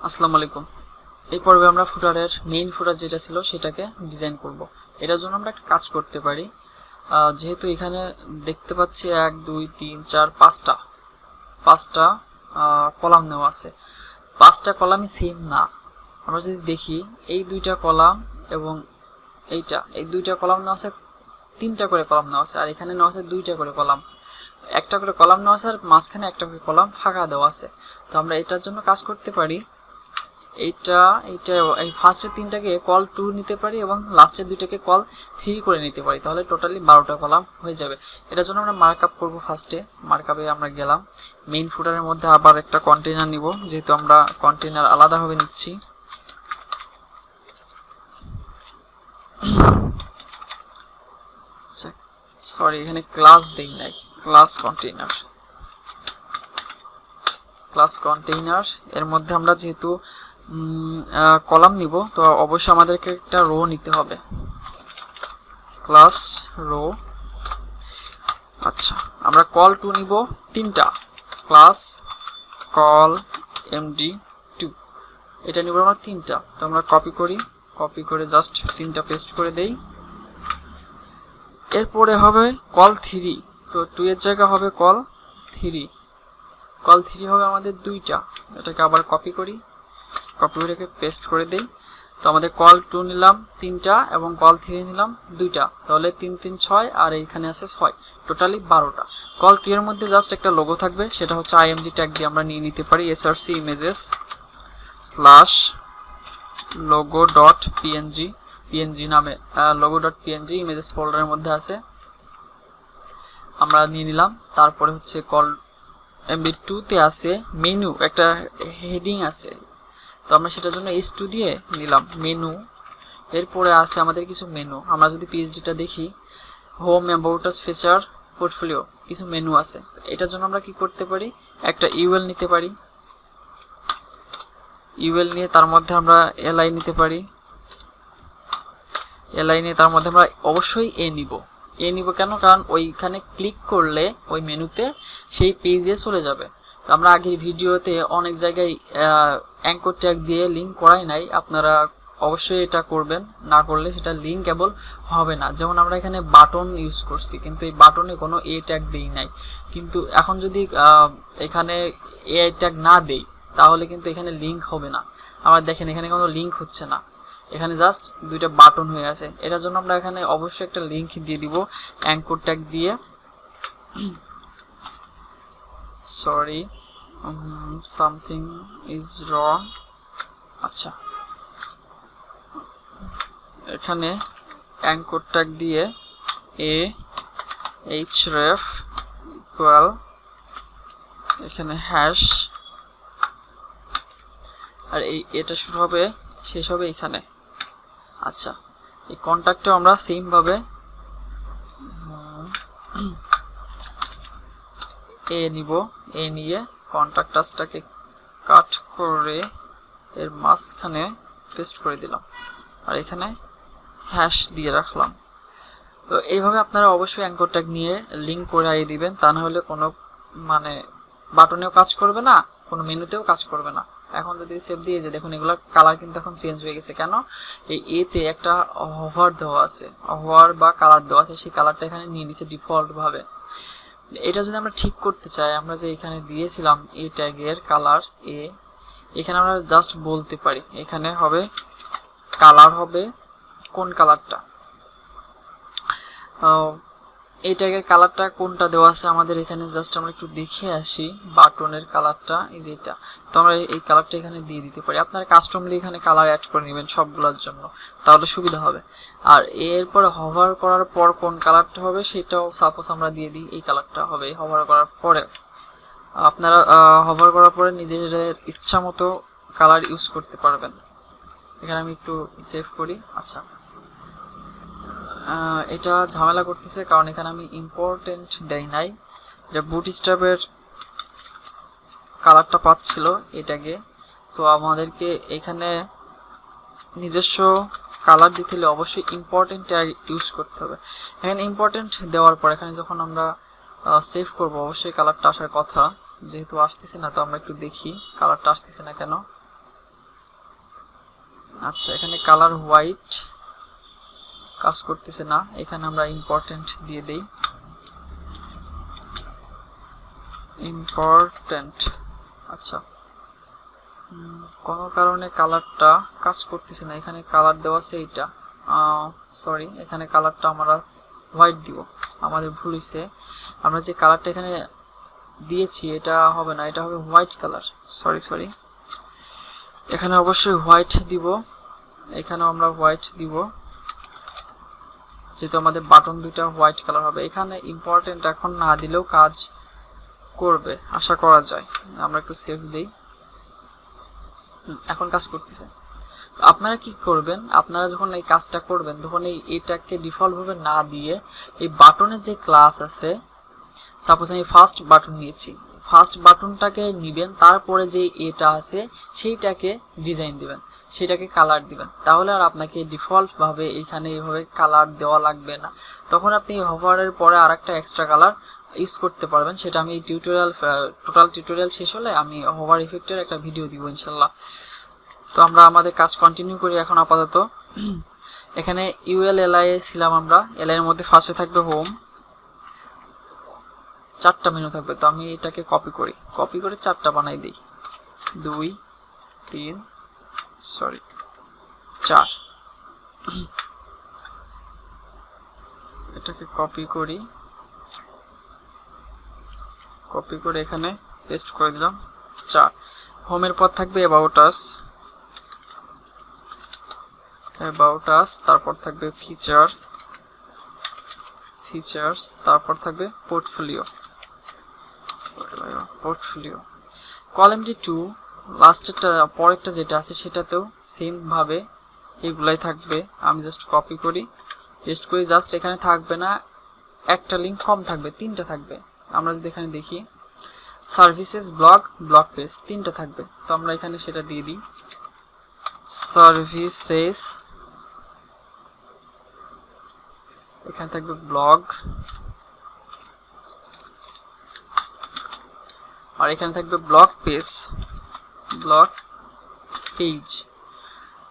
আসসালামু আলাইকুম। এই পর্বে আমরা ফুটারের মেইন ফুটার যেটা ছিল সেটাকে ডিজাইন করব। এটার জন্য আমরা একটা কাজ করতে পারি। যেহেতু এখানে দেখতে পাচ্ছি 1 2 3 4 5টা কলাম নেওয়া আছে। 5টা কলামই সেম না। আমরা যদি দেখি এই দুইটা কলাম এবং এই দুইটা কলাম নেওয়া আছে, 3টা করে কলাম নেওয়া আছে, আর এখানে নেওয়া আছে 2টা করে কলাম। একটা করে কলাম নেওয়া আছে আর মাঝখানে একটা করে কলাম ফাঁকা দেওয়া আছে। তো আমরা এটার জন্য কাজ করতে পারি। এইটা এইটা এই ফার্স্টের 3টাকে কল 2 নিতে পারি এবং লাস্টের 2টাকে কল 3 করে নিতে পারি, তাহলে টোটালি 12টা কলাম হয়ে যাবে। এটার জন্য আমরা মার্কআপ করব। ফার্স্টে মার্কআপে আমরা গেলাম, মেইন ফুটারের মধ্যে আবার একটা কন্টেইনার নিব, যেহেতু আমরা কন্টেইনার আলাদাভাবে নিচ্ছি। সরি, এখানে ক্লাস দেই নাই, ক্লাস কন্টেইনার এর মধ্যে আমরা যেহেতু কলাম নিব, তো অবশ্যই আমাদেরকে একটা রো নিতে হবে, ক্লাস রো। আচ্ছা, আমরা কল 2 নিব 3টা, ক্লাস কল md2 এটা নিব আমরা 3টা। তো আমরা কপি করে জাস্ট 3টা পেস্ট করে দেই। এরপরে হবে কল 3, তো 2 এর জায়গা হবে কল 3 হবে আমাদের 2টা। এটাকে আবার কপি করে পেস্ট করে দেই। তো আমাদের কল 2 নিলাম 3টা এবং কল 3 নিলাম 2টা, তাহলে 3 3 6 আর এইখানে আছে 6, টোটালি 12টা। কল 2 এর মধ্যে জাস্ট একটা লোগো থাকবে, সেটা হচ্ছে img ট্যাগ দিয়ে আমরা নিয়ে নিতে পারি, src images /logo.png png নামে logo.png ইমেজেস ফোল্ডারের মধ্যে আছে, আমরা নিয়ে নিলাম। তারপরে হচ্ছে কল md2 তে আছে মেনু, একটা হেডিং আছে, তো আমরা সেটার জন্য h2 দিয়ে নিলাম মেনু। এরপরে আছে আমাদের কিছু মেনু। আমরা যদি পিএইচডিটা দেখি, home, about us, feature, portfolio, কিছু মেনু আছে। এটার জন্য আমরা কি করতে পারি, একটা ইউএল নিতে পারি। ইউএল নিয়ে তার মধ্যে আমরা এলআই নিতে পারি। এলআই নিয়ে তার মধ্যে আমরা অবশ্যই এ নিব কেন, কারণ ওইখানে ক্লিক করলে ওই মেনুতে সেই পেজে চলে যাবে। তো আমরা আগের ভিডিওতে অনেক জায়গায় অ্যাঙ্কর ট্যাগ দিয়ে লিঙ্ক করাই নাই, আপনারা অবশ্যই এটা করবেন, না করলে সেটা লিঙ্কেবল হবে না। যেমন আমরা এখানে বাটন ইউজ করছি, কিন্তু এই বাটনে কোনো এ ট্যাগ দেই নাই। কিন্তু এখন যদি এখানে এ ট্যাগ না দেই, তাহলে কিন্তু এখানে লিঙ্ক হবে না। আমরা দেখেন এখানে কোনো লিঙ্ক হচ্ছে না, এখানে জাস্ট 2টা বাটন হয়ে আছে। এটার জন্য আমরা এখানে অবশ্যই একটা লিঙ্ক দিয়ে দিব অ্যাঙ্কর ট্যাগ দিয়ে। Sorry, something is wrong. আচ্ছা, এখানে অ্যাঙ্কর ট্যাগ দিয়ে href ইকুয়াল, এখানে হ্যাশ, আর এটা শুরু হবে শেষ হবে এখানে। আচ্ছা, এই কন্ট্যাক্টও আমরা সেম ভাবে এ নিয়ে কন্ট্যাক্টাসটাকে কাট করে এর মাঝখানে পেস্ট করে দিলাম, আর এখানে হ্যাশ দিয়ে রাখলাম। তো এইভাবে আপনারা অবশ্যই অ্যাঙ্কর ট্যাগ নিয়ে লিঙ্ক করে আইয়ে দিবেন, তা না হলে কোনো বাটনেও কাজ করবে না, কোনো মেনুতেও কাজ করবে না। এখন যদি সেভ দিয়ে যে দেখুন, এগুলো কালার কিন্তু এখন চেঞ্জ হয়ে গেছে। কেন, এই এতে একটা হোভার দেওয়া আছে, হোভার বা কালার দেওয়া আছে, সেই কালারটা এখানে নিয়ে নিছে ডিফল্ট ভাবে। এটা যদি আমরা ঠিক করতে চাই, আমরা যে এখানে দিয়েছিলাম এই ট্যাগের কালার এখানে আমরা জাস্ট বলতে পারি, এখানে হবে কালার হবে কোন কালারটা, এই ট্যাগের কালারটা কোনটা দেওয়া আছে আমাদের এখানে, জাস্ট আমরা একটু দেখে আসি। বাটনের কালারটা এই যে এটা, তো আমরা এই কালারটা এখানে দিয়ে দিতে পারি। আপনারা কাস্টমলি এখানে কালার অ্যাড করে নেবেন সবগুলোর জন্য, তাহলে সুবিধা হবে। আর এরপরে হভার করার পর কোন কালারটা হবে সেটাও সাপোজ আমরা দিয়ে দিই, এই কালারটা হবে হভার করার পরে। আপনারা হভার করার পরে নিজেদের ইচ্ছা মতো কালার ইউজ করতে পারবেন। এখানে আমি একটু সেভ করি। আচ্ছা, এটা ঝামেলা করতেছে কারণ এখানে আমি ইম্পর্টেন্ট দেই নাই, এটা বুটস্ট্র্যাপের কালারটা পাচ্ছিল এটাকে। তো আমাদেরকে এখানে নিজস্ব কালার দিতে হলে অবশ্যই ইম্পর্টেন্ট ট্যাগ ইউজ করতে হবে। এখানে ইম্পর্টেন্ট দেওয়ার পর এখানে যখন আমরা সেভ করব, অবশ্যই কালারটা আসার কথা, যেহেতু আসতেছে না, তো আমরা একটু দেখি কালারটা আসতেছে না কেন। আচ্ছা, এখানে কালার হোয়াইট কাজ করতেছে না, এখানে আমরা ইম্পর্টেন্ট দিয়ে দেই, ইম্পর্টেন্ট। আচ্ছা, কোনো কারণে কালারটা কাজ করতেছে না, এখানে কালার দেওয়া আছে এইটা, সরি, এখানে কালারটা আমরা হোয়াইট দিব, আমাদের ভুল হয়েছে। আমরা যে কালারটা এখানে দিয়েছি এটা হবে না, এটা হবে হোয়াইট কালার, সরি, এখানে অবশ্যই হোয়াইট দিব, এখানেও আমরা হোয়াইট দিব, যেহেতু আমাদের বাটন দুইটা হোয়াইট কালার হবে। এখানে ইম্পর্টেন্ট এখন না দিলেও কাজ করবে আশা করা যায়। আমরা একটু সেভ দেই, এখন কাজ করতেছে। আপনারা কি করবেন, আপনারা যখন এই কাজটা করবেন তখন এটাকে ডিফল্ট ভাবে না দিয়ে এই বাটনের যে ক্লাস আছে, সাপোজ আমি ফার্স্ট বাটন নিয়েছি, ফার্স্ট বাটনটাকে নিবেন, তারপরে যে এটা আছে সেইটাকে ডিজাইন দিবেন, সেটাকে কালার দিবেন, তাহলে আর আপনাকে ডিফল্ট ভাবে এখানে এইভাবে কালার দেওয়া লাগবে না। তখন আপনি হভারের পরে আরেকটা এক্সট্রা কালার ইউজ করতে পারবেন। সেটা আমি এই টোটাল টিউটোরিয়াল শেষ হলে আমি হোভার ইফেক্টের একটা ভিডিও দিব ইনশাল্লাহ। তো আমরা আমাদের কাজ কন্টিনিউ করি এখন আপাতত। এখানে ULLI ছিলাম আমরা, এলআই এর মধ্যে ফার্স্টে থাকবে হোম, 4টা মেনু থাকবে। তো আমি এটাকে কপি করে 4টা বানাই দিই, 2 3 4। এটাকে কপি করে এখানে পেস্ট করে দিলাম 4। হোমের পর থাকবে অ্যাবাউট আস, তারপর থাকবে ফিচার্স, তারপর থাকবে পোর্টফোলিও। কলামটি 2 লাস্টেরটা পরেরটা যেটা আছে সেটাতেও সেম ভাবে এগুলাই থাকবে। আমি জাস্ট কপি করি, পেস্ট করি, জাস্ট এখানে থাকবে না, একটা লিঙ্ক কম থাকবে, 3টা থাকবে। আমরা যদি এখানে দেখি সার্ভিসেস ব্লগ পেজ 3টা থাকবে। তো আমরা এখানে সেটা দিয়ে দিই, সার্ভিসেস, এখানে থাকবে ব্লগ, আর এখানে থাকবে ব্লগ পেজ,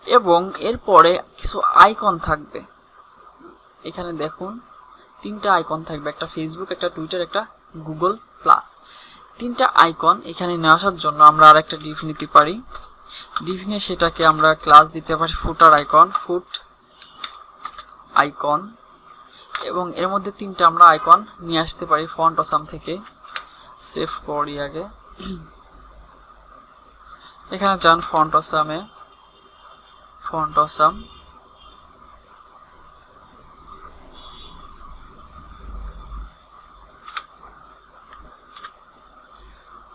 এবং এরপরে কিছু আইকন থাকবে। এখানে দেখুন 3টা আইকন থাকবে, একটা ফেসবুক, একটা টুইটার, একটা গুগল প্লাস। 3টা আইকন এখানে নিয়ে আসার জন্য আমরা আরেকটা ডিভ নিতে পারি। ডিভ নিয়ে সেটাকে আমরা ক্লাস দিতে পারি ফুটার আইকন, এবং এর মধ্যে 3টা আমরা আইকন নিয়ে আসতে পারি ফন্ট অসাম থেকে। সেভ করি আগে, এখানে যান ফন্ট অসাম,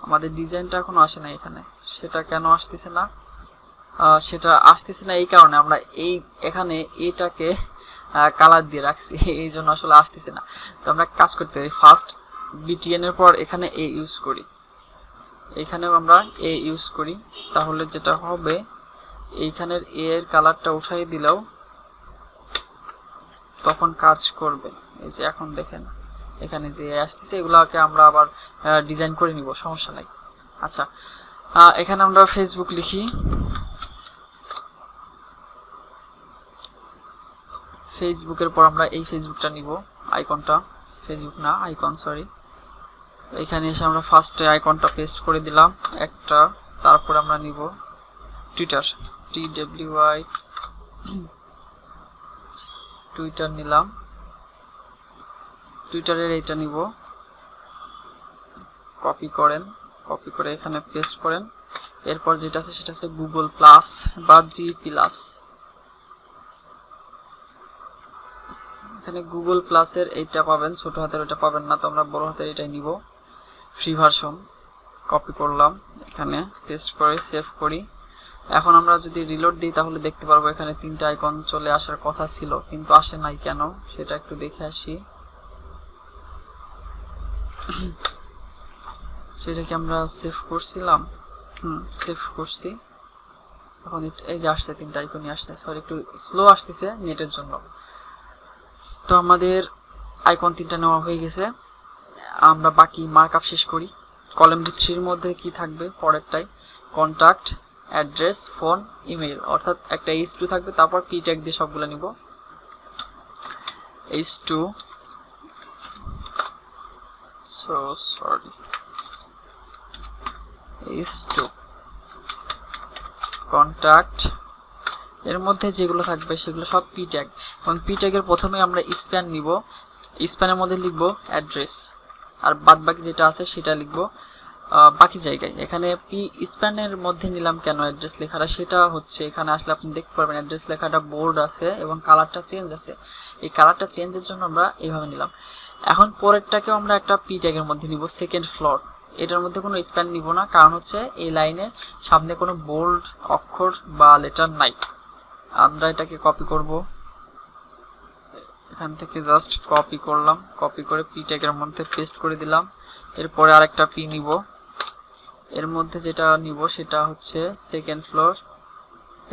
আমাদের ডিজাইনটা এখনো আসে না এখানে, সেটা কেন আসতেছে না? সেটা আসতেছে না এই কারণে আমরা এখানে এটাকে কালার দিয়ে রাখছি, এই জন্য আসলে আসতেছে না। তো আমরা কাজ করতে পারি, ফার্স্ট BTN এর পর এখানে A ইউজ করি, এখানেও আমরা A ইউজ করি, তাহলে যেটা হবে এইখানের A এর কালারটা উঠাই দিলেও তখন কাজ করবে। এই যে এখন দেখেন এখানে যে আসতেছে, এগুলাকে আমরা আবার ডিজাইন করে নিব, সমস্যা নাই। আচ্ছা, এখানে আমরা ফেসবুক লিখি, ফেসবুকের পর আমরা এই ফেসবুকটা নিব, আইকনটা, ফেসবুক না আইকন, সরি। এখানে এসে আমরা ফার্স্টে আইকনটা পেস্ট করে দিলাম একটা, তারপর আমরা নিব টুইটার, TWI, টুইটার নিলাম, টুইটারের এইটা নিব, কপি করে এখানে পেস্ট করেন। এরপর যেটা আছে সেটা হচ্ছে গুগল প্লাস বা G+। এখানে গুগল প্লাসের এইটা পাবেন, ছোট হাতের ওটা পাবেন না, তো আমরা বড় হাতের এটাই নিব, ফ্রি ভার্সন। কপি করলাম, এখানে পেস্ট করে সেভ করি। এখন আমরা যদি রিলোড দিই তাহলে দেখতে পারবো এখানে 3টা আইকন চলে আসার কথা ছিল, কিন্তু আসে নাই কেন সেটা একটু দেখে আসি। সেটা কি আমরা সেভ করছিলাম? সেভ করছি। এখন এই যে আসছে 3টা আইকনই আসছে, সরি একটু স্লো আসতেছে নেটের জন্য। তো আমাদের আইকন 3টা নেওয়া হয়ে গেছে, আমরা বাকি মার্কআপ শেষ করি। কলাম 3 এর মধ্যে কি থাকবে পরেরটাই, কন্টাক্ট, অ্যাড্রেস, ফোন, ইমেল, অর্থাৎ একটা h2 থাকবে, তারপর p ট্যাগ দিয়ে সবগুলো নিব। h2 h2 কন্ট্যাক্ট, এর মধ্যে যেগুলো থাকবে সেগুলো সব p ট্যাগ, এবং p ট্যাগের প্রথমে আমরা স্প্যান নিব, স্প্যানের মধ্যে লিখব অ্যাড্রেস, আর বাদ বাকি যেটা আছে সেটা লিখব বাকি জায়গায়। এখানে পি স্প্যানের মধ্যে নিলাম কেন অ্যাড্রেস লেখাটা, সেটা হচ্ছে এখানে আসলে আপনি দেখতে পারবেন অ্যাড্রেস লেখাটা বোল্ড আছে এবং কালারটা চেঞ্জ আছে। এই কালারটা চেঞ্জের জন্য আমরা এইভাবে নিলাম। এখন পরেরটাকেও আমরা একটা পি ট্যাগের মধ্যে নিব, সেকেন্ড ফ্লোর। এটার মধ্যে কোনো স্প্যান নিব না, কারণ হচ্ছে এই লাইনে সামনে কোনো বোল্ড অক্ষর বা লেটার নাই। আমরা এটাকে কপি করব, এখান থেকে জাস্ট কপি করলাম, কপি করে পি ট্যাগের মধ্যে পেস্ট করে দিলাম। এরপরে আরেকটা পি নিব, এর মধ্যে যেটা নিব সেটা হচ্ছে সেকেন্ড ফ্লোর,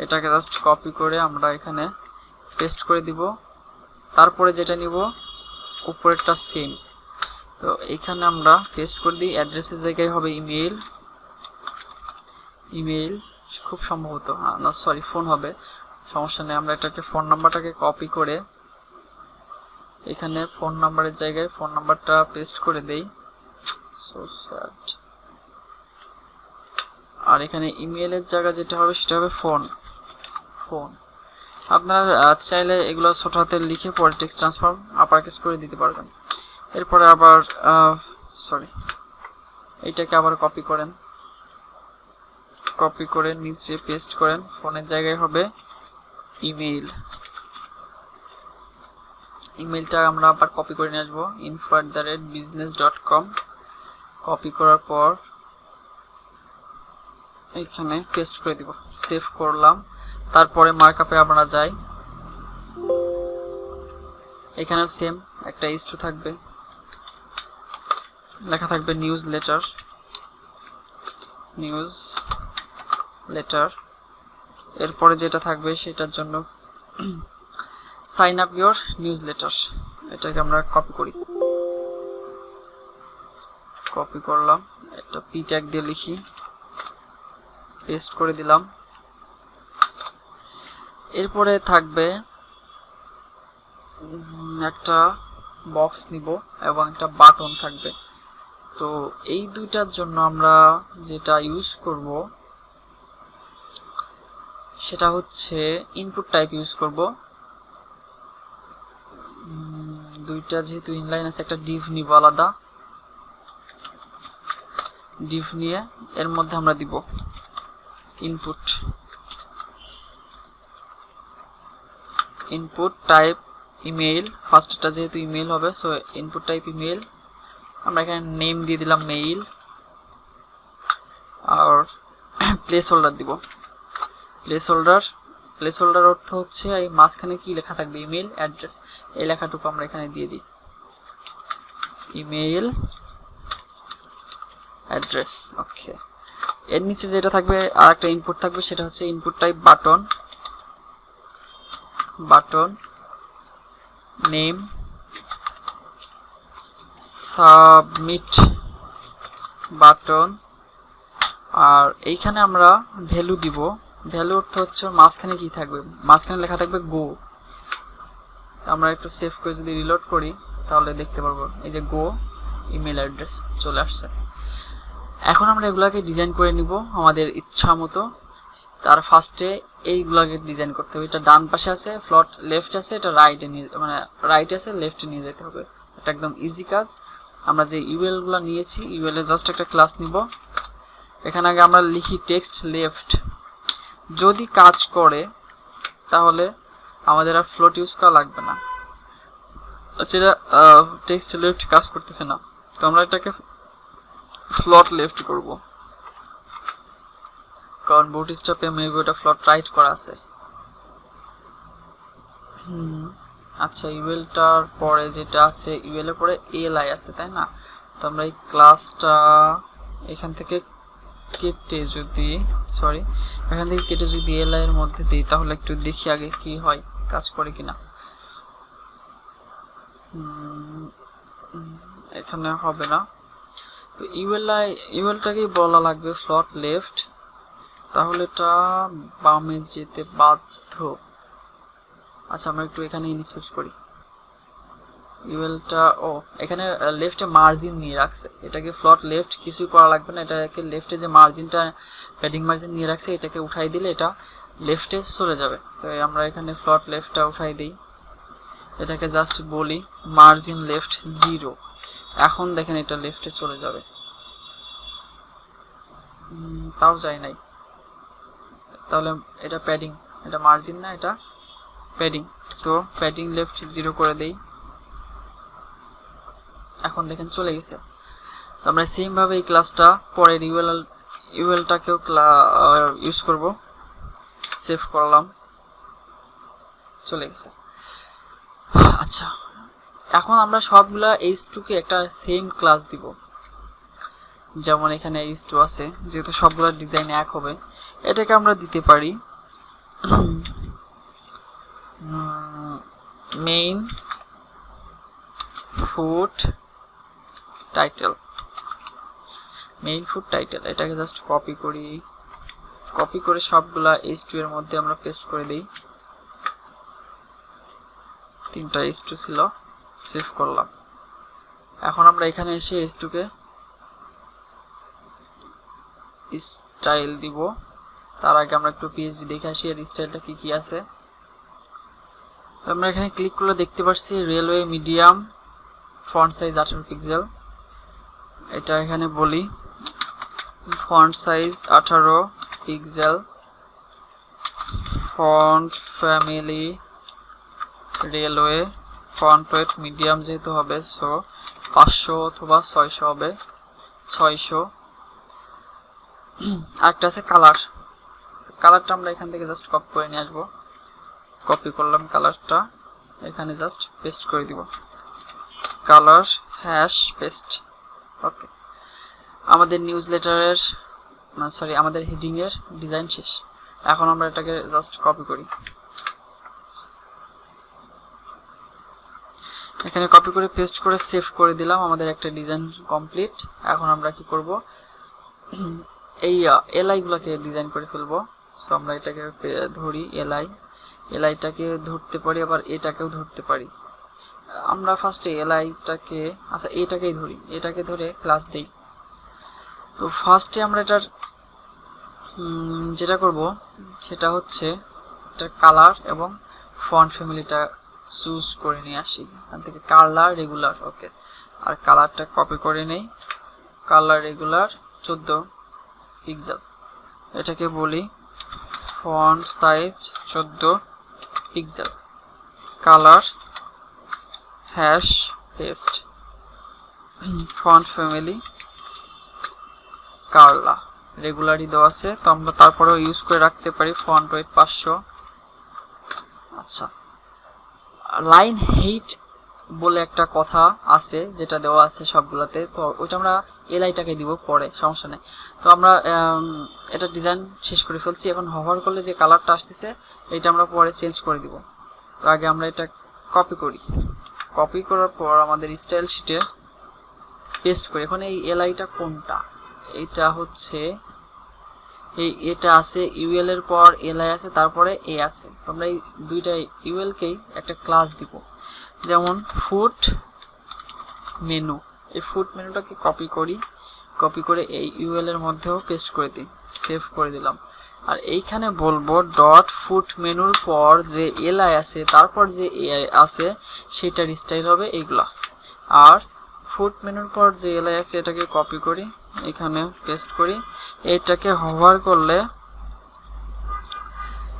এটাকে জাস্ট কপি করে আমরা এখানে পেস্ট করে দিব। তারপরে যেটা নিব উপরেরটা সেম, তো এখানে আমরা পেস্ট করে দিই। অ্যাড্রেসের জায়গায় হবে ইমেল, ইমেল খুব সম্ভবত না, সরি ফোন হবে, সমস্যা নেই। আমরা এটাকে ফোন নাম্বারটাকে কপি করে এখানে ফোন নাম্বারের জায়গায় ফোন নাম্বারটা পেস্ট করে দেই। So sad. আর এখানে ইমেলের জায়গা যেটা হবে সেটা হবে ফোন। আপনারা চাইলে এগুলো ছোট হাতে লিখে পরে টেক্সট ট্রান্সফর্ম আপার কেস করে দিতে পারবেন। এরপরে আবার এইটাকে আবার কপি করেন, কপি করে নিচে পেস্ট করেন, ফোনের জায়গায় হবে ইমেল। ইমেলটা আমরা আবার কপি করে নিয়ে আসবো, info@business.com। কপি করার পর এখানে পেস্ট করে দিব, সেভ করলাম। তারপরে মার্কআপে আমরা যাই, এখানেও সেম একটা h2 থাকবে, লেখা থাকবে নিউজ লেটার। এরপরে যেটা থাকবে সেটার জন্য sign up your newsletter, এটাকে আমরা কপি করি, কপি করলাম, একটা পি ট্যাগ দিয়ে লিখি, পেস্ট করে দিলাম। এরপরে থাকবে একটা বক্স নিব এবং একটা বাটন থাকবে। তো এই দুইটার জন্য আমরা যেটা ইউজ করব সেটা হচ্ছে ইনপুট টাইপ ইউজ করব। দুইটা যেহেতু ইনলাইন আছে, একটা ডিভ নিব আলাদা, ডিভ নিয়ে এর মধ্যে আমরা দিব ইনপুট টাইপ ইমেল। ফার্স্টটা যেহেতু ইমেল হবে, সো ইনপুট টাইপ ইমেল। আমরা এখানে নেম দিয়ে দিলাম মেইল, আর প্লেস হোল্ডার দিব। প্লেস হোল্ডার অর্থ হচ্ছে এই মাঝখানে কি লেখা থাকবে, ইমেল অ্যাড্রেস, এই লেখাটুকু আমরা এখানে দিয়ে দিই, ইমেল অ্যাড্রেস। ওকে, এর নিচে যেটা থাকবে আর একটা ইনপুট থাকবে, সেটা হচ্ছে input type button name submit button. আর এইখানে আমরা ভ্যালু দিব, ভ্যালু অর্থ হচ্ছে মাঝখানে কি থাকবে, মাঝখানে লেখা থাকবে গো। আমরা একটু সেভ করে যদি রিলোড করি তাহলে দেখতে পারবো এই যে গো ইমেল অ্যাড্রেস চলে আসছে। এখন আমরা এগুলাকে ডিজাইন করে নিব আমাদের ইচ্ছা মতো। তার ফার্স্টে এইগুলাকে ডিজাইন করতে হবে, এটা ডান পাশে আছে, ফ্লট লেফট আছে, এটা রাইটে নিয়ে মানে রাইটে আছে, লেফটে নিয়ে যেতে হবে। এটা একদম ইজি কাজ। আমরা যে ইউএলগুলো নিয়েছি, ইউএল এর জাস্ট একটা ক্লাস নিব। এখানে আগে আমরা লিখি টেক্সট লেফট, যদি কাজ করে তাহলে আমাদের আর ফ্লোট ইউজ করা লাগবে না। আচ্ছা, এটা টেক্সট লেফট কাজ করতেছে না, তো আমরা এটাকে ফ্লট লেফট করব, কারণ বুটস্ট্র্যাপে মেবি ওটা ফ্লট রাইট করা আছে। আচ্ছা, ইউএলটার পরে যেটা আছে, ইউএল এর পরে এলআই আছে, তাই না? তো আমরা এই ক্লাসটা এখান থেকে কেটে যদি এলআই এর মধ্যে দিই, তাহলে একটু দেখি আগে কি হয়, কাজ করে কিনা। এখানে হবে না, তো ইউএলটাকেই বলা লাগবে ফ্লট লেফট। তাহলে এটা বামে যেতে বাধ্য। আচ্ছা আমরা একটু এখানে ইন্সপেক্ট করি। ইউএলটা এখানে লেফটে মার্জিন নিয়ে রাখছে, এটাকে ফ্লট লেফট কিছুই করা লাগবে না, এটাকে লেফটে যে মার্জিনটা প্যাডিং মার্জিন নিয়ে রাখছে এটাকে উঠাই দিলে এটা লেফটে চলে যাবে। তো আমরা এখানে ফ্লট লেফটটা উঠাই দিই, এটাকে জাস্ট বলি মার্জিন লেফট 0। এখন দেখেন এটা লেফটে চলে যাবে, তাও যায় নাই। তাহলে এটা প্যাডিং, এটা মার্জিন না, এটা প্যাডিং। তো প্যাডিং লেফট 0 করে দেই, এখন দেখেন চলে গেছে। তো আমরা সেম ভাবে এই ক্লাসটা পরের ইউএলটাকেও ইউজ করব। সেভ করলাম, চলে গেছে। আচ্ছা এখন আমরা সবগুলা h2 কে একটা সেম ক্লাস দিব। যেমন এখানে h2 আছে, যেহেতু সবগুলা ডিজাইন এক হবে, এটাকে আমরা দিতে পারি main foot title. Main foot title এটাকে জাস্ট কপি করি, কপি করে সবগুলা h2 এর মধ্যে আমরা পেস্ট করে দেই। 3টা h2 ছিল, সেভ করলাম। এখন আমরা এখানে এসে h2 কে স্টাইল দিব। তার আগে আমরা একটু পিএইচডি দেখে আসি এর স্টাইলটা কি কি আছে। আমরা এখানে ক্লিক করলে দেখতে পাচ্ছি railway medium, font size 18 pixel. এটা এখানে বলি font size 18 pixel, font family railway, font wait medium যেহেতু হবে সো 500 অথবা 600 হবে, 600। আরেকটা আছে কালার, কালারটা আমরা এখান থেকে জাস্ট কপি করে নিয়ে আসবো। কপি করলাম কালারটা, এখানে জাস্ট পেস্ট করে দিব, কালার হ্যাশ পেস্ট। ওকে, আমাদের নিউজ লেটারের আমাদের হেডিং এর ডিজাইন শেষ। এখন আমরা এটাকে জাস্ট কপি করি, এখানে কপি করে পেস্ট করে সেভ করে দিলাম। আমাদের একটা ডিজাইন কমপ্লিট। এখন আমরা কি করব, এই এলআই গুলোকে ডিজাইন করে ফেলবো। সো আমরা এটাকে ধরি এলআইটাকে ধরতে পারি, আবার এটাকেও ধরতে পারি। আমরা ফার্স্টে এলআইটাকে এটাকেই ধরি, এটাকে ধরে ক্লাস দেই। তো ফার্স্টে আমরা এটার যেটা করব সেটা হচ্ছে এটার কালার এবং ফন্ট ফ্যামিলিটা চুজ করে নিয়ে আসি এখান থেকে, কালার রেগুলার। ওকে, আর কালারটা কপি করে নেই, কালার রেগুলার 14 পিক্সেল। এটাকে বলি font size 14 pixel, colour hash paste, font family Karla, রেগুলারই দেওয়া আছে। তো আমরা তারপরেও ইউজ করে রাখতে পারি ফন্ট ওয়েট 500। আচ্ছা, লাইন হেইট বলে একটা কথা আছে যেটা দেওয়া আছে সবগুলোতে, তো ওইটা আমরা এলআইটাকে দিব পরে, সমস্যা নেই। তো আমরা এটা ডিজাইন শেষ করে ফেলছি। এখন হভার করলে যে কালারটা আসতেছে এটা আমরা পরে চেঞ্জ করে দিব। তো আগে আমরা এটা কপি করি, কপি করার পর আমাদের স্টাইল শিটে পেস্ট করি। এখন এই এলআইটা কোনটা, এটা হচ্ছে এটা আছে ইউএল এর পর এলআই আছে, তারপরে এ আছে। তো আমরা এই দুইটা ইউএল কেই একটা ক্লাস দিব, যেমন ফুট মেনু। এই ফুট মেনুটাকে কপি করি, কপি করে এই ইউএল এর মধ্যেও পেস্ট করে দিই, সেভ করে দিলাম। আর এইখানে বলবো ডট ফুট মেনুর পর যে এলআই আছে তারপর যে এআই আছে সেটার স্টাইল হবে এইগুলা। আর ফুট মেনুর পর যে এলআই আছে এটাকে কপি করি, এখানে পেস্ট করি। এটাকে হোভার করলে,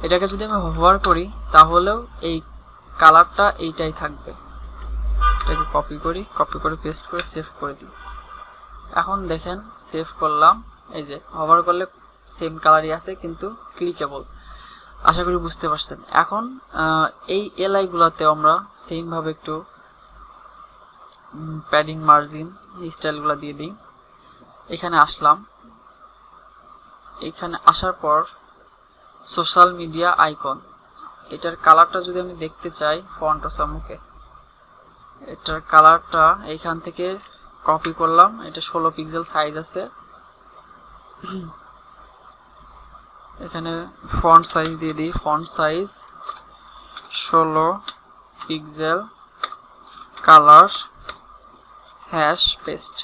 এটাকে যদি আমি হোভার করি তাহলেও এই কালারটা এইটাই থাকবে। এটাকে কপি করি, কপি করে পেস্ট করে সেভ করে দিই। এখন দেখেন সেভ করলাম, এই যে হোভার করলে সেম কালারই আছে কিন্তু ক্লিকেবল। আশা করি বুঝতে পারছেন। এখন এই এলআই গুলাতে আমরা সেম ভাবে একটু প্যাডিং মার্জিন স্টাইলগুলো দিয়ে দিই। এখানে আসলাম, এখানে আসার পর সোশ্যাল মিডিয়া আইকন, এটার কালারটা যদি আমি দেখতে চাই ফন্ট সামুকে, এটার কালারটা এইখান থেকে কপি করলাম। এটা 16 পিক্সেল সাইজ আছে। এখানে ফন্ট সাইজ দিয়ে দিই, font size 16 pixel, colour hash paste,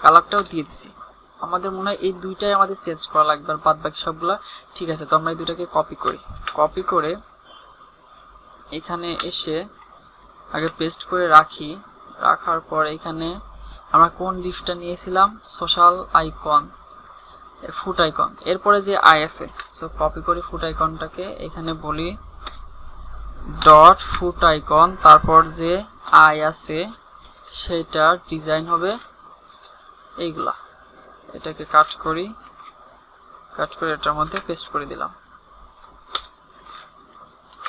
কালারটাও দিয়ে দিছি। আমাদের মনে হয় এই দুইটাই আমাদের চেঞ্জ করা লাগবে, আর বাদ বাকি সবগুলো ঠিক আছে। তো আমরা এই দুটাকে কপি করে এখানে এসে আগে পেস্ট করে রাখি। রাখার পর এখানে আমরা কোন ডিফটা নিয়েছিলাম, সোশ্যাল আইকন, ফুট আইকন, এরপরে যে আই আছে, সো কপি করে ফুট আইকনটাকে এখানে বলি ডট ফুট আইকন, তারপর যে আই আছে সেটা ডিজাইন হবে এইগুলা। এটাকে কাট করে এটার মধ্যে পেস্ট করে দিলাম,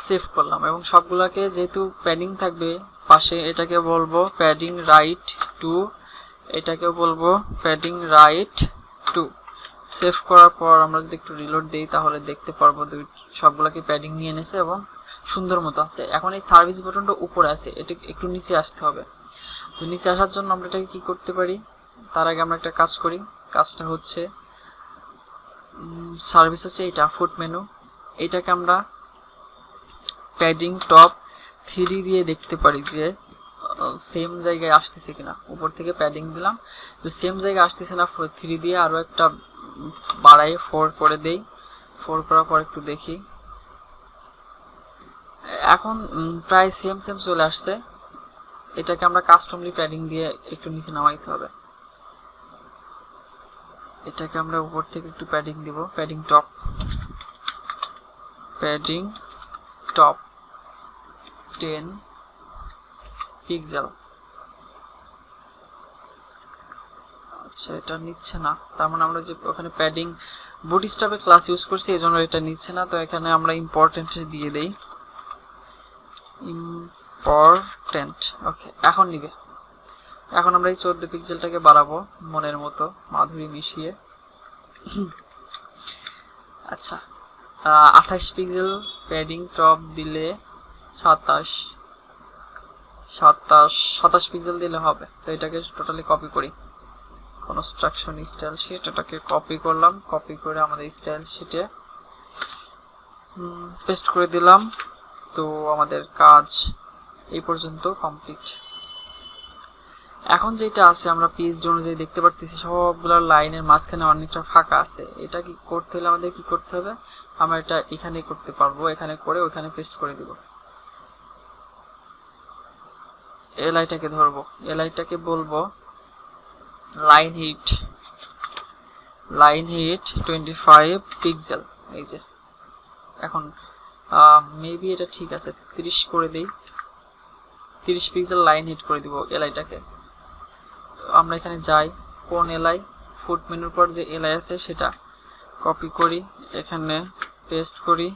সেভ করলাম। এবং সবগুলাকে যেহেতু প্যাডিং থাকবে পাশে, এটাকে বলবো প্যাডিং রাইট 2, এটাকেও বলবো প্যাডিং রাইট 2। সেভ করার পর আমরা যদি একটু রিলোড দিই তাহলে দেখতে পারবো সবগুলোকে প্যাডিং নিয়ে এনেছে এবং সুন্দর মতো আছে। এখন এই সার্ভিস বাটনটা উপরে আছে, এটা একটু নিচে আসতে হবে। তো নিচে আসার জন্য আমরা এটাকে কি করতে পারি, তার আগে আমরা একটা কাজ করি। কাজটা হচ্ছে সার্ভিস হচ্ছে এইটা ফুট মেনু, এইটাকে আমরা প্যাডিং টপ 3 দিয়ে দেখতে পারি যে সেম জায়গায় আসতেছে কিনা। উপর থেকে প্যাডিং দিলাম, তো সেম জায়গায় আসতেছে না, 3 দিয়ে আরও একটা বাড়াই 4 করে দেই। 4 করার পর একটু দেখি, এখন প্রায় সেম চলে আসছে। এটাকে আমরা কাস্টমলি প্যাডিং দিয়ে একটু নিচে নামাইতে হবে। এটাকে আমরা উপর থেকে একটু প্যাডিং দিব, প্যাডিং টপ 10 পিক্সেল। আচ্ছা, এটা নিচ্ছে না, তার মানে আমরা যে ওখানে প্যাডিং বুটস্ট্র্যাপে ক্লাস ইউজ করছি এই জন্য এটা নিচ্ছে না। তো এখানে আমরা ইম্পর্টেন্ট দিয়ে দেই, ইম্পর্টেন্ট। ওকে, এখন নিবে। এখন আমরা এই 14 পিক্সেলটাকে বাড়াবো মনের মতো মাধুরী মিশিয়ে। আচ্ছা, 28 পিক্সেল প্যাডিং টপ দিলে 27 পিক্সেল দিলে হবে। তো এটাকে টোটালি কপি করি, কনস্ট্রাকশন স্টাইল শিট, এটাকে কপি করলাম। কপি করে আমাদের স্টাইল শিটে পেস্ট করে দিলাম। তো আমাদের কাজ এই পর্যন্ত কমপ্লিট। এখন যেটা আছে আমরা পিএইচডি অনুযায়ী দেখতে পারতেছি সবগুলোর লাইনের মাঝখানে অনেকটা ফাঁকা আছে। এটা কি করতে হলে আমাদের কি করতে হবে, আমরা এটা এখানে করতে পারবো, এখানে করে ওখানে পেস্ট করে দিব। এলআইটাকে ধরবো, এলআইটাকে বলবো লাইন হিট 25 পিক্সেল। এই যে এখন মেবি এটা ঠিক আছে, 30 করে দেই, 30 পিক্সেল লাইন হিট করে দিব এলআইটাকে। আমরা এখানে যাই, কোন এলআই, ফুট মেনুর পর যে এলআই আছে সেটা কপি করি, এখানে পেস্ট করি।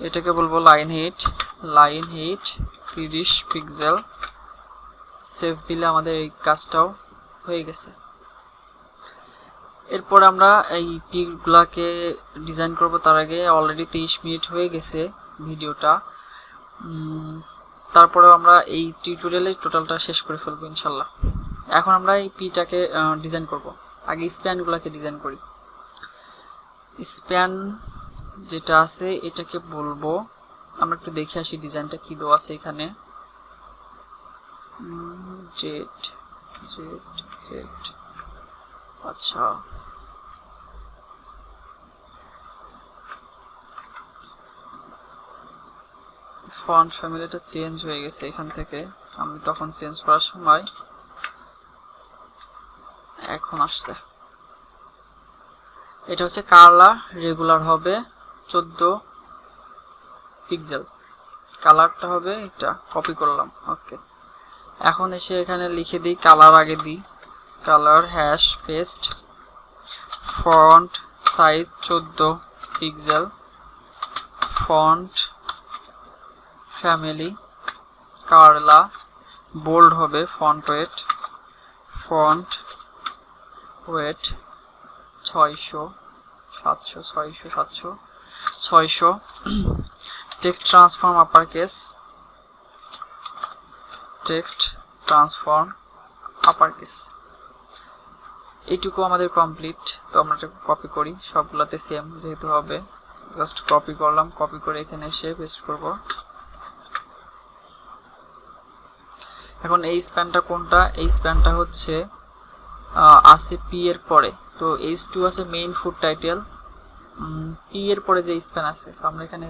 এটাকে বলবো লাইন হিট 30 পিক্সেল। সেভ দিলে আমাদের এই কাজটাও হয়ে গেছে। এরপর আমরা এই পিগুলাকে ডিজাইন করব, তার আগে অলরেডি 23 মিনিট হয়ে গেছে ভিডিওটা। তারপরেও আমরা এই টিউটোরিয়ালে টোটালটা শেষ করে ফেলবো ইনশাল্লাহ। এখন আমরা এই পিটাকে ডিজাইন করব। আগে স্প্যানগুলোকে ডিজাইন করি। স্প্যান যেটা আছে এটাকে বলবো, আমরা একটু দেখে আসি ডিজাইনটা কি দেওয়া আছে এখানে। জেড। আচ্ছা, ফন্ট ফ্যামিলিটা চেঞ্জ হয়ে গেছে এখান থেকে, আমি তখন চেঞ্জ করার সময় এখন আসছে। এটা হচ্ছে কালার রেগুলার হবে 14 পিক্সেল, কালারটা হবে এটা, কপি করলাম। ওকে, এখন এসে এখানে লিখে দিই কালার, আগে দিই colour hash paste, font size 14 pixel, font family Karla, bold হবে, font weight 600 text transform upper case, এইটুকু আমাদের কমপ্লিট। তো আমরা এটা কপি করি, সবগুলোতে সেম যেহেতু হবে, জাস্ট কপি করলাম, কপি করে এখানে এসে পেস্ট করব। এখন এই স্প্যানটা কোনটা? এই স্প্যানটা হচ্ছে আছে পি এর পরে, তো H2 আছে মেইন ফুড টাইটেল, পি এর পরে যে স্প্যান আছে, সো আমরা এখানে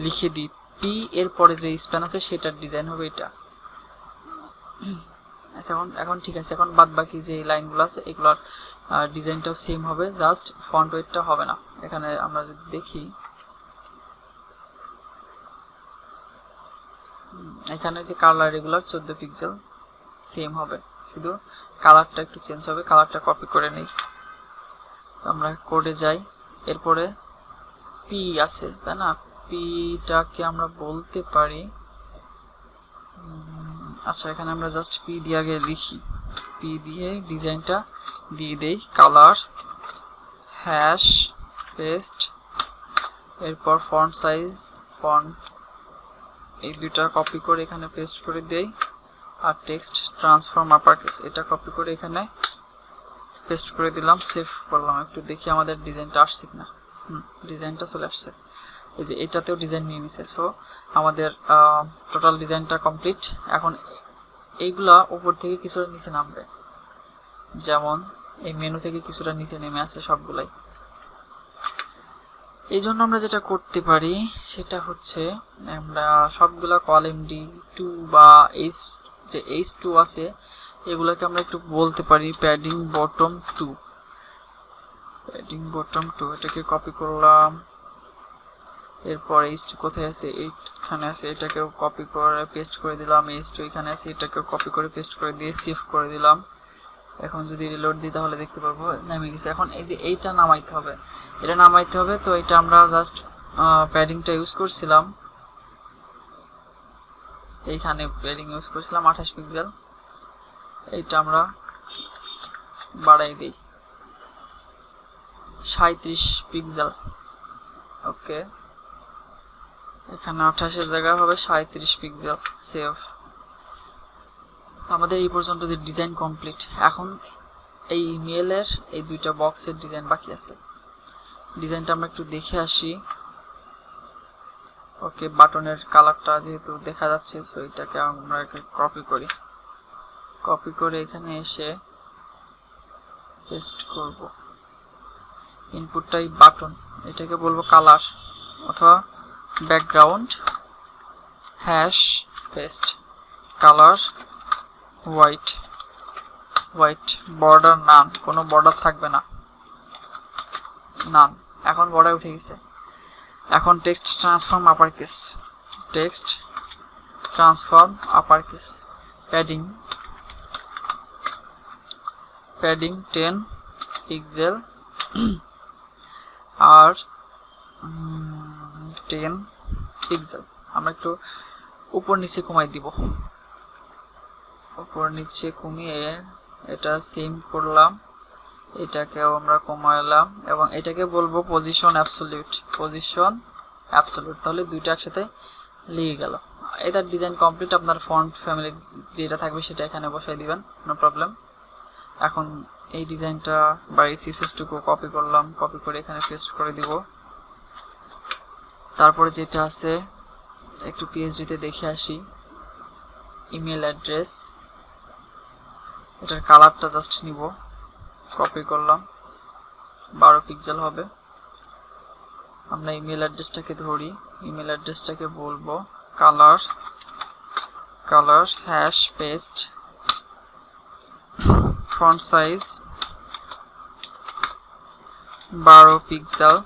লিখে দিই পি এর পরে যে স্প্যান আছে সেটার ডিজাইন হবে এটা। আচ্ছা, এখন ঠিক আছে। এখন বাদ বাকি যে লাইনগুলো আছে এগুলোর ডিজাইনটাও সেম হবে, জাস্ট ফন্ট ওয়েটটা হবে না। এখানে আমরা যদি দেখি, এখানে যে কালার রেগুলার 14 পিক্সেল সেম হবে, শুধু কালারটা একটু চেঞ্জ হবে। কালারটা কপি করে নেই, আমরা কোডে যাই, এরপরে পি আছে তাই না, পিটাকে আমরা বলতে পারি, আচ্ছা এখানে আমরা জাস্ট পি দিয়ে আগে লিখি, পি দিয়ে ডিজাইনটা দিয়ে দেই, কালার হ্যাশ পেস্ট, এরপর ফন্ট সাইজ, ফন্ট এই দুইটা কপি করে এখানে পেস্ট করে দেই, আর টেক্সট ট্রান্সফর্ম আপার কেস এটা কপি করে এখানে পেস্ট করে দিলাম, সেভ করলাম। একটু দেখি আমাদের ডিজাইনটা আসছে কিনা। ডিজাইনটা চলে আসছে, এই যে এটাতেও ডিজাইন নিয়ে নিছে। সো আমাদের টোটাল ডিজাইনটা কমপ্লিট। এখন এইগুলা উপর থেকে কিছুটা নিচে নামবে, যেমন এই মেনু থেকে কিছুটা নিচে নেমে আসে সবগুলাই। এই জন্য আমরা যেটা করতে পারি সেটা হচ্ছে আমরা সবগুলা কলাম D2 বা যে H2 আছে এগুলাকে আমরা একটু বলতে পারি প্যাডিং বটম 2, প্যাডিং বটম 2, এটাকে কপি করলাম। এরপর H2 কোথায় আছে, এইখানে আছে, এটাকেও কপি করে পেস্ট করে দিলাম। H2 এখানে আছে, এটাকেও কপি করে পেস্ট করে দিয়ে সেভ করে দিলাম। এখন যদি রিলোড দিই তাহলে দেখতে পারবো নামে গেছে। এখন এই যে এইটা নামাইতে হবে, এটা নামাইতে হবে। তো এটা আমরা জাস্ট প্যাডিংটা ইউজ করছিলাম, এইখানে প্যাডিং ইউজ করছিলাম 28 পিক্সেল, এইটা আমরা বাড়াই দিই 37 পিক্সেল। ওকে, এখানে 28 এর জায়গায় হবে 37 পিক্সেল, সেভ। আমাদের এই পর্যন্ত ডিজাইন কমপ্লিট। এখন এই ইমেলের এই দুইটা বক্সের ডিজাইন বাকি আছে, ডিজাইনটা আমরা একটু দেখে আসি। ওকে, বাটনের কালারটা যেহেতু দেখা যাচ্ছে, সো এটাকে আমরা কপি করি, কপি করে এখানে এসে পেস্ট করব। ইনপুটটাই বাটন, এটাকে বলবো কালার অথবা background hash paste, colour white, white border none, কোনো বর্ডার থাকবে না, নান। এখন বর্ডার উঠে গেছে। এখন text transform upper case, text transform upper case, padding 10 pixel আর 10 পিক্সেল। আমরা একটু উপর নিচে কমাই দিব, উপর নিচে কমিয়ে এটা সেম করলাম, এটাকেও আমরা কমাইলাম এবং এটাকে বলবো পজিশন অ্যাবসলিউট, পজিশন অ্যাবসলিউট। তাহলে দুইটা একসাথে লেগে গেল। এটার ডিজাইন কমপ্লিট। আপনার ফন্ট ফ্যামিলি যেটা থাকবে সেটা এখানে বসাই দিবেন, নো প্রবলেম। এখন এই ডিজাইনটা বা এই সিএসএসটুকু কপি করলাম, কপি করে এখানে পেস্ট করে দিব। তারপরে যেটা আছে একটু পিএইচডিতে দেখে আসি, ইমেল অ্যাড্রেস, এটার কালারটা জাস্ট নিব, কপি করলাম, 12 পিক্সেল হবে। আমরা ইমেল অ্যাড্রেসটাকে ধরি, ইমেল অ্যাড্রেসটাকে বলবো colour, colour hash paste, font size 12 pixel,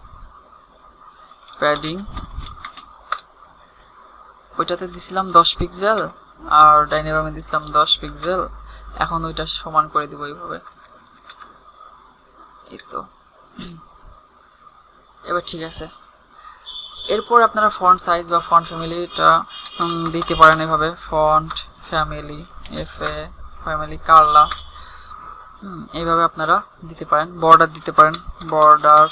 padding ওইটাতে দিছিলাম 10 পিক্সেল আর ডাইনে বামে দিছিলাম 10 পিক্সেল। এখন ওইটা সমান করে দিব এইভাবে, এই তো। এবার ঠিক আছে। এরপর আপনারা ফন্ট সাইজ বা ফন্ট ফ্যামিলিটা দিতে পারেন এভাবে, ফন্ট ফ্যামিলি FA ফ্যামিলি কার্লা, এইভাবে আপনারা দিতে পারেন। বর্ডার দিতে পারেন, border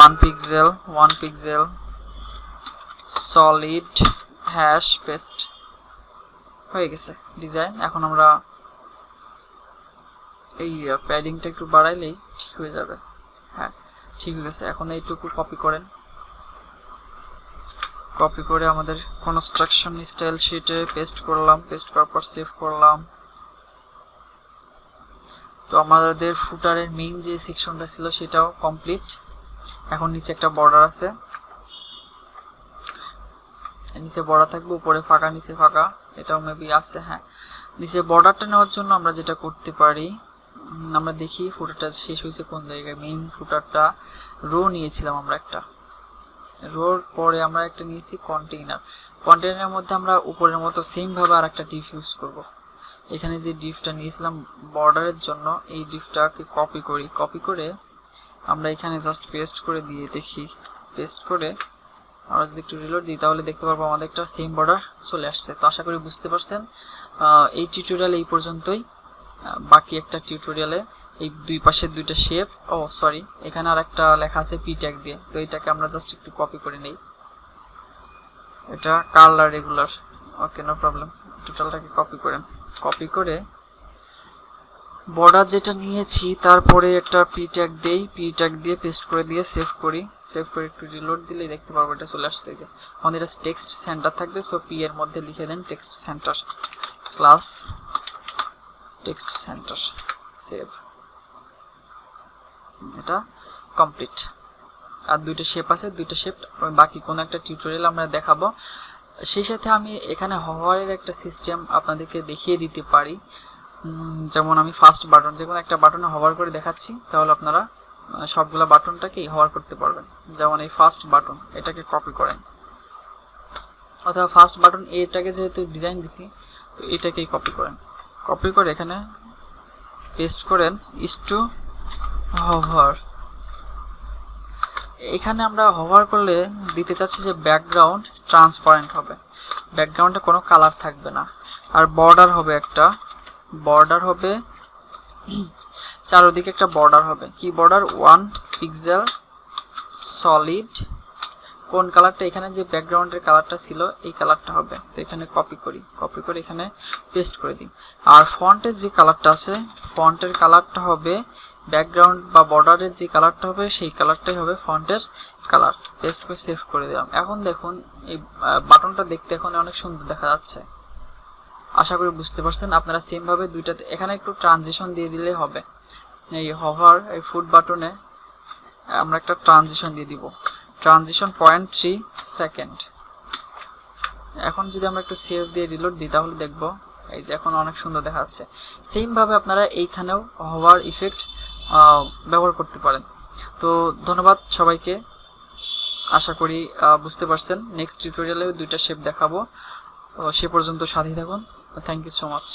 1 pixel, 1 pixel, solid hash paste, হয়ে গেছে ডিজাইন। এখন আমরা এই প্যাডিংটা একটু বাড়াইলেই ঠিক হয়ে যাবে। হ্যাঁ ঠিক হয়ে গেছে। এখন এইটুকু কপি করেন, কপি করে আমাদের কনস্ট্রাকশন স্টাইল শিটে পেস্ট করলাম, পেস্ট করার পর সেভ করলাম। তো আমাদের ফুটারের মেইন যে সেকশনটা ছিল সেটাও কমপ্লিট। এখন নিচে একটা বর্ডার আছে, নিচে বর্ডার থাকবে, উপরে ফাঁকা, নিচে ফাঁকা, এটাও মেবি আছে। হ্যাঁ নিচে বর্ডারটা নেওয়ার জন্য আমরা যেটা করতে পারি, আমরা দেখি ফুটারটা শেষ হয়েছে কোন জায়গায়। মেইন ফুটারটা রো নিয়েছিলাম আমরা একটা, রোর পরে আমরা একটা নিয়েছি কন্টেইনার। কন্টেইনারের মধ্যে আমরা উপরের মতো সেম ভাবে আর একটা ডিফ ইউজ করব। এখানে যে ডিফটা নিয়েছিলাম বর্ডারের জন্য, এই ডিফটাকে কপি করি, কপি করে আমরা এখানে জাস্ট পেস্ট করে দিয়ে দেখি, পেস্ট করে আমরা যদি একটু রিলোড দিই তাহলে দেখতে পারবো আমাদের একটা সেম বর্ডার চলে আসছে। তো আশা করি বুঝতে পারছেন। এই টিউটোরিয়াল এই পর্যন্তই। বাকি একটা টিউটোরিয়ালে এই দুই পাশের দুইটা শেপ, সরি এখানে আর একটা লেখা আছে পি ট্যাগ দিয়ে, তো এটাকে আমরা জাস্ট একটু কপি করে নেই। এটা colour regular, okay no problem. টোটালটাকে কপি করেন, কপি করে বর্ডার যেটা নিয়েছি তারপরে একটা পি ট্যাগ দেই, পি ট্যাগ দিয়ে পেস্ট করে দিয়ে সেভ করি, সেভ করে একটু রিলোড দিলেই দেখতে পারবো এটা চলে আসছে। যে আমাদের এটা টেক্সট সেন্টার থাকবে, সো পি এর মধ্যে লিখে দেন text centre, class text centre, save. এটা কমপ্লিট। আর দুইটা শেপ আছে, দুইটা শেপ বাকি কোনো একটা টিউটোরিয়াল আমরা দেখাবো। সেই সাথে আমি এখানে হভারের একটা সিস্টেম আপনাদেরকে দেখিয়ে দিতে পারি। যেমন আমি ফার্স্ট বাটন, যে কোনো একটা বাটনে হভার করে দেখাচ্ছি, তাহলে আপনারা সবগুলা বাটনটাকেই হভার করতে পারবেন। যেমন এই ফার্স্ট বাটন, এটাকে কপি করেন, অথবা ফার্স্ট বাটন এটাকে যেহেতু ডিজাইন দিছি তো এটাকেই কপি করেন, কপি করে এখানে পেস্ট করেন ইজ টু হভার। এখানে আমরা হভার করলে দিতে চাচ্ছি যে ব্যাকগ্রাউন্ড ট্রান্সপারেন্ট হবে, ব্যাকগ্রাউন্ডে কোনো কালার থাকবে না। আর বর্ডার হবে একটা, বর্ডার হবে চারদিকে একটা বর্ডার হবে। কি বর্ডার? 1 pixel solid. কোন কালারটা? এখানে যে ব্যাকগ্রাউন্ডের কালারটা ছিল এই কালারটা হবে। তো এখানে কপি করি, কপি করে এখানে পেস্ট করে দিই। আর ফন্টের যে কালারটা আছে, ফন্টের কালারটা হবে ব্যাকগ্রাউন্ড বা বর্ডারের যে কালারটা হবে সেই কালারটাই হবে ফন্টের কালার। পেস্ট করে সেভ করে দিলাম। এখন দেখুন এই বাটনটা দেখতে এখন অনেক সুন্দর দেখা যাচ্ছে। আশা করি বুঝতে পারছেন। আপনারা সেম ভাবে দুইটাতে এখানে একটু ট্রানজিশন দিয়ে দিলে হবে। এই হভার এই ফুট বাটনে আমরা একটা ট্রানজিশন দিয়ে দিব, ট্রানজিশন 0.3 সেকেন্ড। এখন যদি আমরা একটু সেভ দিয়ে রিলোড দিই তাহলে দেখব এই যে এখন অনেক সুন্দর দেখা যাচ্ছে। সেম ভাবে আপনারা এইখানেও হভার ইফেক্ট ব্যবহার করতে পারেন। তো ধন্যবাদ সবাইকে, আশা করি বুঝতে পারছেন। নেক্সট টিউটোরিয়ালে দুইটা শেপ দেখাবো, সে পর্যন্ত সাথে থাকুন। Thank you so much.